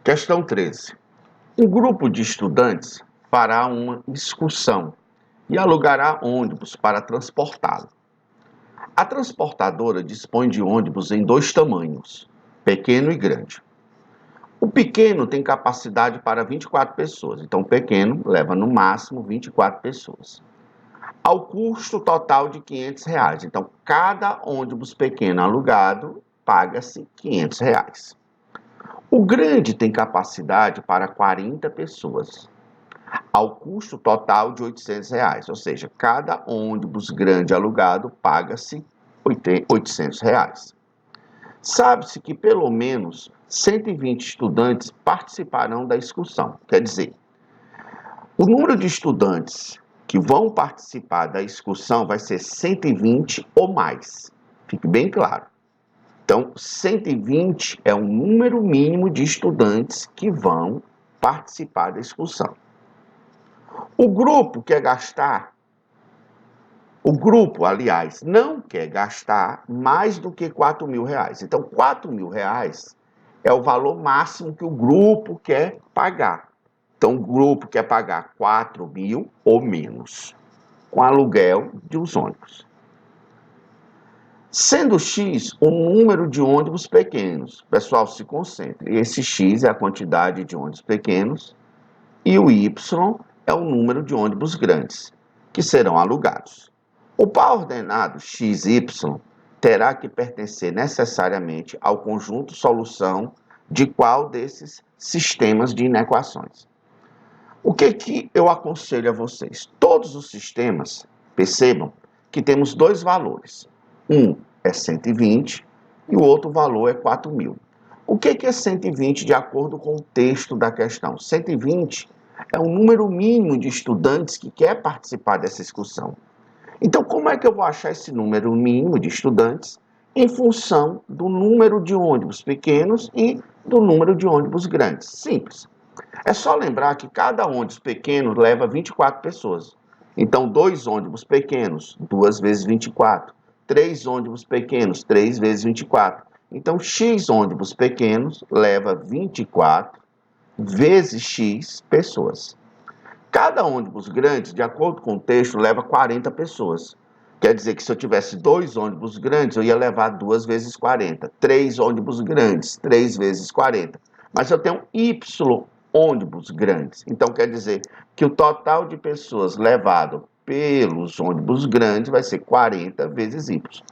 Questão 13. Um grupo de estudantes fará uma excursão e alugará ônibus para transportá-lo. A transportadora dispõe de ônibus em dois tamanhos, pequeno e grande. O pequeno tem capacidade para 24 pessoas, então o pequeno leva no máximo 24 pessoas. Ao custo total de R$ 500, então cada ônibus pequeno alugado paga-se R$ 500. O grande tem capacidade para 40 pessoas, ao custo total de R$ 800, ou seja, cada ônibus grande alugado paga-se R$ 800. Sabe-se que pelo menos 120 estudantes participarão da excursão, quer dizer, o número de estudantes que vão participar da excursão vai ser 120 ou mais, fique bem claro. Então, 120 é o número mínimo de estudantes que vão participar da excursão. O grupo, aliás, não quer gastar mais do que R$ 4.000. Então, R$ 4.000 é o valor máximo que o grupo quer pagar. Então, o grupo quer pagar 4.000 ou menos, com aluguel dos ônibus. Sendo X um número de ônibus pequenos, pessoal, se concentre. Esse X é a quantidade de ônibus pequenos e o Y é o número de ônibus grandes, que serão alugados. O par ordenado XY terá que pertencer necessariamente ao conjunto solução de qual desses sistemas de inequações. O que eu aconselho a vocês? Todos os sistemas, percebam que temos dois valores. Um é 120 e o outro valor é 4.000. O que é 120 de acordo com o texto da questão? 120 é o número mínimo de estudantes que quer participar dessa excursão. Então, como é que eu vou achar esse número mínimo de estudantes em função do número de ônibus pequenos e do número de ônibus grandes? Simples. É só lembrar que cada ônibus pequeno leva 24 pessoas. Então, 2 ônibus pequenos, 2 vezes 24. 3 ônibus pequenos, 3 vezes 24. Então, X ônibus pequenos leva 24 vezes X pessoas. Cada ônibus grande, de acordo com o texto, leva 40 pessoas. Quer dizer que se eu tivesse 2 ônibus grandes, eu ia levar 2 vezes 40. 3 ônibus grandes, 3 vezes 40. Mas eu tenho Y ônibus grandes. Então, quer dizer que o total de pessoas levado pelos ônibus grandes vai ser 40 vezes Y.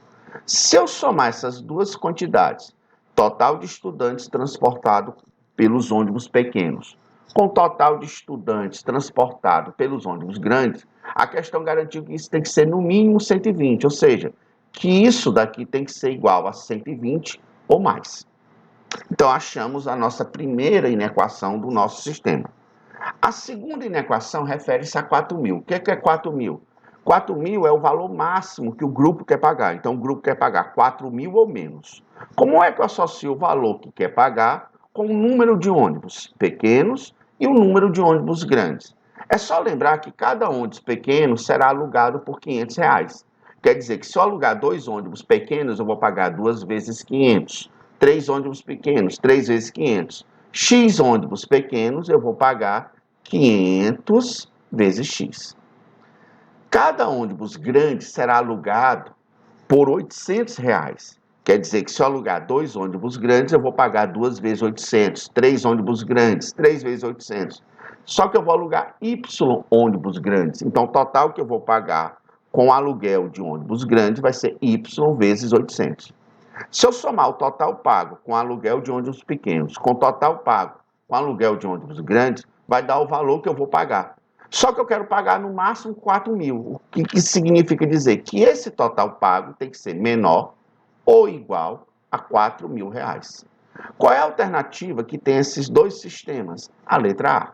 Se eu somar essas duas quantidades, total de estudantes transportados pelos ônibus pequenos, com o total de estudantes transportados pelos ônibus grandes, a questão garantiu que isso tem que ser no mínimo 120, ou seja, que isso daqui tem que ser igual a 120 ou mais. Então, achamos a nossa primeira inequação do nosso sistema. A segunda inequação refere-se a 4.000. O que é 4.000? 4.000 é o valor máximo que o grupo quer pagar. Então, o grupo quer pagar 4.000 ou menos. Como é que eu associo o valor que quer pagar com o número de ônibus pequenos e o número de ônibus grandes? É só lembrar que cada ônibus pequeno será alugado por R$ 500. Quer dizer que se eu alugar 2 ônibus pequenos, eu vou pagar 2 vezes 500. 3 ônibus pequenos, 3 vezes 500. X ônibus pequenos, eu vou pagar 500 vezes X. Cada ônibus grande será alugado por R$ 800. Quer dizer que se eu alugar 2 ônibus grandes, eu vou pagar 2 vezes 800. 3 ônibus grandes, 3 vezes 800. Só que eu vou alugar Y ônibus grandes. Então, o total que eu vou pagar com o aluguel de ônibus grandes vai ser Y vezes 800. Se eu somar o total pago com aluguel de ônibus pequenos, com o total pago com aluguel de ônibus grandes, vai dar o valor que eu vou pagar. Só que eu quero pagar no máximo 4.000. O que significa dizer? Que esse total pago tem que ser menor ou igual a R$ 4.000. Qual é a alternativa que tem esses dois sistemas? A letra A.